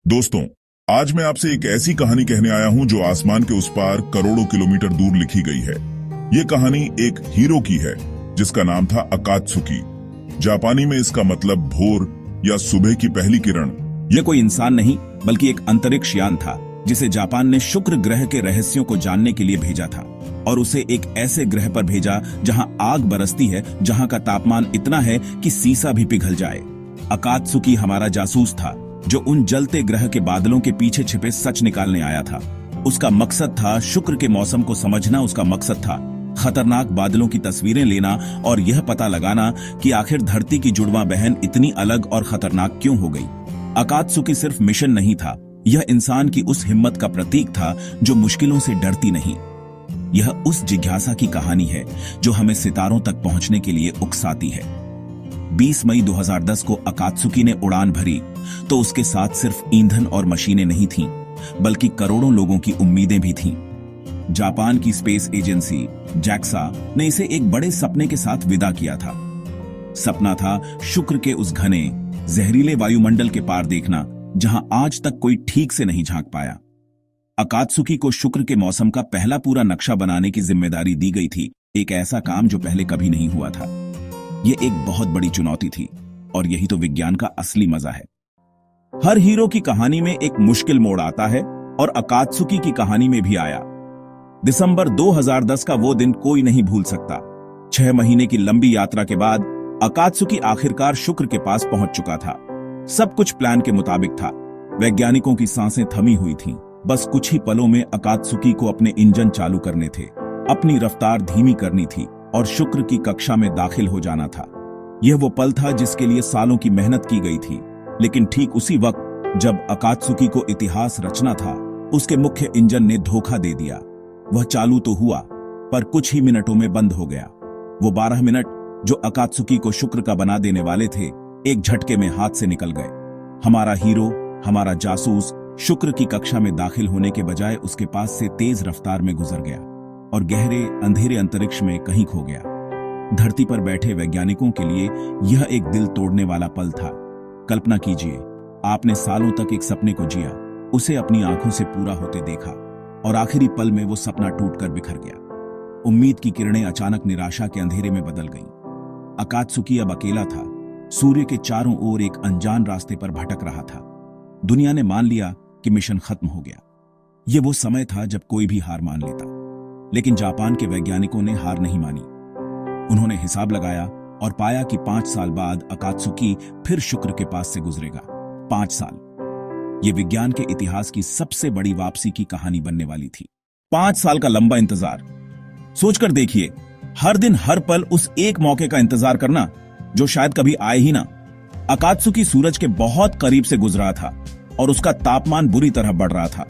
दोस्तों, आज मैं आपसे एक ऐसी कहानी कहने आया हूं जो आसमान के उस पार करोड़ों किलोमीटर दूर लिखी गई है। ये कहानी एक हीरो की है जिसका नाम था अकात्सुकी। जापानी में इसका मतलब भोर या सुबह की पहली किरण। यह कोई इंसान नहीं बल्कि एक अंतरिक्ष यान था जिसे जापान ने शुक्र ग्रह के रहस्यों को जानने के लिए भेजा था और उसे एक ऐसे ग्रह पर भेजा जहां आग बरसती है, जहां का तापमान इतना है कि सीसा भी पिघल जाए। अकात्सुकी हमारा जासूस था जो उन जलते ग्रह के बादलों के पीछे छिपे सच निकालने आया था। उसका मकसद था शुक्र के मौसम को समझना। उसका मकसद था खतरनाक बादलों की तस्वीरें लेना और यह पता लगाना कि आखिर धरती की जुड़वां बहन इतनी अलग और खतरनाक क्यों हो गई। अकात्सुकी सिर्फ मिशन नहीं था, यह इंसान की उस हिम्मत का प्रतीक था जो मुश्किलों से डरती नहीं। यह उस जिज्ञासा की कहानी है जो हमें सितारों तक पहुंचने के लिए उकसाती है। 20 मई 2010 को अकात्सुकी ने उड़ान भरी तो उसके साथ सिर्फ ईंधन और मशीनें नहीं थीं, बल्कि करोड़ों लोगों की उम्मीदें भी थीं। जापान की स्पेस एजेंसी जैक्सा ने इसे एक बड़े सपने के साथ विदा किया था। सपना था शुक्र के उस घने जहरीले वायुमंडल के पार देखना जहां आज तक कोई ठीक से नहीं झांक पाया। अकात्सुकी को शुक्र के मौसम का पहला पूरा नक्शा बनाने की जिम्मेदारी दी गई थी, एक ऐसा काम जो पहले कभी नहीं हुआ था। यह एक बहुत बड़ी चुनौती थी और यही तो विज्ञान का असली मजा है। हर हीरो की कहानी में एक मुश्किल मोड़ आता है और अकात्सुकी की कहानी में भी आया। दिसंबर 2010 का वो दिन कोई नहीं भूल सकता। 6 महीने की लंबी यात्रा के बाद अकात्सुकी आखिरकार शुक्र के पास पहुंच चुका था। सब कुछ प्लान के मुताबिक था। वैज्ञानिकों की सांसें थमी हुई थीं। बस कुछ ही पलों में अकात्सुकी को अपने इंजन चालू करने थे, अपनी रफ्तार धीमी करनी थी और शुक्र की कक्षा में दाखिल हो जाना था। यह वो पल था जिसके लिए सालों की मेहनत की गई थी, लेकिन ठीक उसी वक्त जब अकात्सुकी को इतिहास रचना था, उसके मुख्य इंजन ने धोखा दे दिया। वह चालू तो हुआ पर कुछ ही मिनटों में बंद हो गया। वो 12 मिनट जो अकात्सुकी को शुक्र का बना देने वाले थे, एक झटके में हाथ से निकल गए। हमारा हीरो, हमारा जासूस शुक्र की कक्षा में दाखिल होने के बजाय उसके पास से तेज रफ्तार में गुजर गया और गहरे अंधेरे अंतरिक्ष में कहीं खो गया। धरती पर बैठे वैज्ञानिकों के लिए यह एक दिल तोड़ने वाला पल था। कल्पना कीजिए, आपने सालों तक एक सपने को जिया, उसे अपनी आंखों से पूरा होते देखा और आखिरी पल में वो सपना टूटकर बिखर गया। उम्मीद की किरणें अचानक निराशा के अंधेरे में बदल गईं। अकात्सुकी अब अकेला था, सूर्य के चारों ओर एक अनजान रास्ते पर भटक रहा था। दुनिया ने मान लिया कि मिशन खत्म हो गया। यह वो समय था जब कोई भी हार मान लेता, लेकिन जापान के वैज्ञानिकों ने हार नहीं मानी। उन्होंने हिसाब लगाया और पाया कि 5 साल बाद अकात्सुकी फिर शुक्र के पास से गुजरेगा। 5 साल, यह विज्ञान के इतिहास की सबसे बड़ी वापसी की कहानी बनने वाली थी। 5 साल का लंबा इंतजार। सोचकर देखिए, हर दिन हर पल उस एक मौके का इंतजार करना जो शायद कभी आए ही ना। अकात्सुकी सूरज के बहुत करीब से गुजरा था और उसका तापमान बुरी तरह बढ़ रहा था।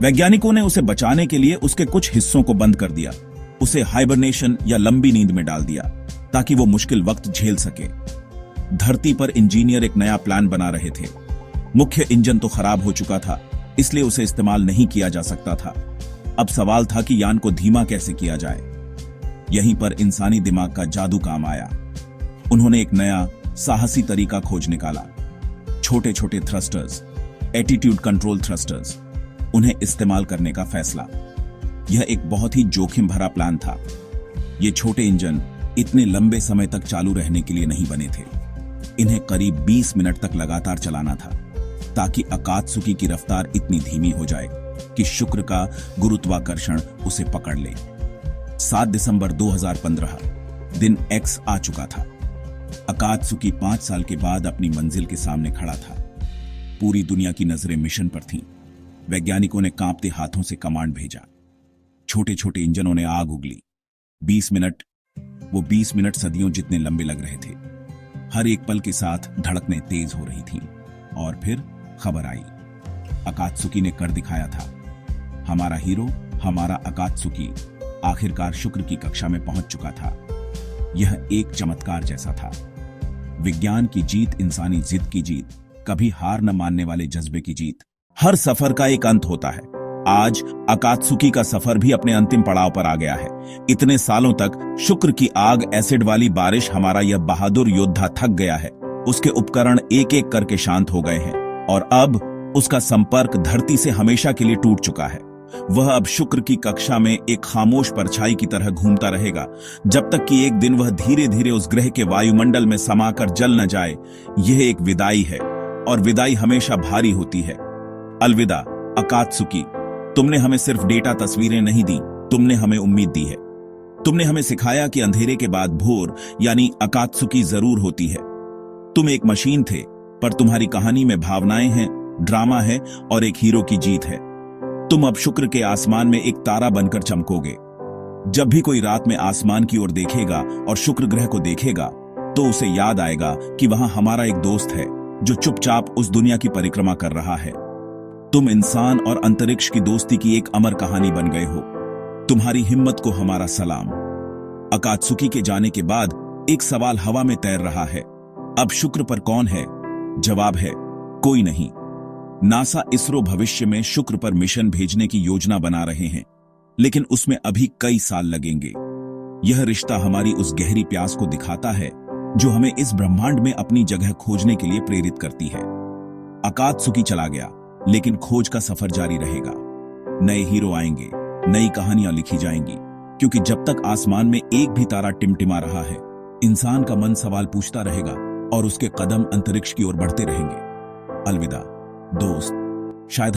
वैज्ञानिकों ने उसे बचाने के लिए उसके कुछ हिस्सों को बंद कर दिया, उसे हाइबरनेशन या लंबी नींद में डाल दिया ताकि वो मुश्किल वक्त झेल सके। धरती पर इंजीनियर एक नया प्लान बना रहे थे। मुख्य इंजन तो खराब हो चुका था, इसलिए उसे इस्तेमाल नहीं किया जा सकता था। अब सवाल था कि यान को धीमा कैसे किया जाए। यहीं पर इंसानी दिमाग का जादू काम आया। उन्होंने एक नया साहसी तरीका खोज निकाला। छोटे छोटे थ्रस्टर्स, एटीट्यूड कंट्रोल थ्रस्टर्स, उन्हें इस्तेमाल करने का फैसला। यह एक बहुत ही जोखिम भरा प्लान था। ये छोटे इंजन इतने लंबे समय तक चालू रहने के लिए नहीं बने थे। इन्हें करीब 20 मिनट तक लगातार चलाना था ताकि अकात्सुकी की रफ्तार इतनी धीमी हो जाए कि शुक्र का गुरुत्वाकर्षण उसे पकड़ ले। 7 दिसंबर 2015 दिन एक्स आ चुका था। अकात्सुकी 5 साल के बाद अपनी मंजिल के सामने खड़ा था। पूरी दुनिया की नजरें मिशन पर थीं। वैज्ञानिकों ने कांपते हाथों से कमांड भेजा। छोटे छोटे इंजनों ने आग उगली। 20 मिनट, वो 20 मिनट सदियों जितने लंबे लग रहे थे। हर एक पल के साथ धड़कनें तेज हो रही थीं और फिर खबर आई। अकात्सुकी ने कर दिखाया था। हमारा हीरो, हमारा अकात्सुकी आखिरकार शुक्र की कक्षा में पहुंच चुका था। यह एक चमत्कार जैसा था। विज्ञान की जीत, इंसानी जिद की जीत, कभी हार न मानने वाले जज्बे की जीत। हर सफर का एक अंत होता है। आज अकात्सुकी का सफर भी अपने अंतिम पड़ाव पर आ गया है। इतने सालों तक शुक्र की आग, एसिड वाली बारिश, हमारा यह बहादुर योद्धा थक गया है। उसके उपकरण एक एक करके शांत हो गए हैं और अब उसका संपर्क धरती से हमेशा के लिए टूट चुका है। वह अब शुक्र की कक्षा में एक खामोश परछाई की तरह घूमता रहेगा, जब तक कि एक दिन वह धीरे धीरे उस ग्रह के वायुमंडल में समाकर जल न जाए। यह एक विदाई है, और विदाई हमेशा भारी होती है। अलविदा अकात्सुकी। तुमने हमें सिर्फ डेटा तस्वीरें नहीं दी, तुमने हमें उम्मीद दी है। तुमने हमें सिखाया कि अंधेरे के बाद भोर यानी अकात्सुकी जरूर होती है। तुम एक मशीन थे, पर तुम्हारी कहानी में भावनाएं हैं, ड्रामा है और एक हीरो की जीत है। तुम अब शुक्र के आसमान में एक तारा बनकर चमकोगे। जब भी कोई रात में आसमान की ओर देखेगा और शुक्र ग्रह को देखेगा, तो उसे याद आएगा कि वहां हमारा एक दोस्त है जो चुपचाप उस दुनिया की परिक्रमा कर रहा है। तुम इंसान और अंतरिक्ष की दोस्ती की एक अमर कहानी बन गए हो। तुम्हारी हिम्मत को हमारा सलाम। अकात्सुकी के जाने के बाद एक सवाल हवा में तैर रहा है, अब शुक्र पर कौन है? जवाब है, कोई नहीं। नासा इसरो भविष्य में शुक्र पर मिशन भेजने की योजना बना रहे हैं, लेकिन उसमें अभी कई साल लगेंगे। यह रिश्ता हमारी उस गहरी प्यास को दिखाता है जो हमें इस ब्रह्मांड में अपनी जगह खोजने के लिए प्रेरित करती है। अकात्सुकी चला गया, लेकिन खोज का सफर जारी रहेगा। नए हीरो आएंगे, नई कहानियां लिखी जाएंगी, क्योंकि जब तक आसमान में एक भी तारा टिमटिमा रहा है, इंसान का मन सवाल पूछता रहेगा और उसके कदम अंतरिक्ष की ओर बढ़ते रहेंगे। अलविदा दोस्त। शायद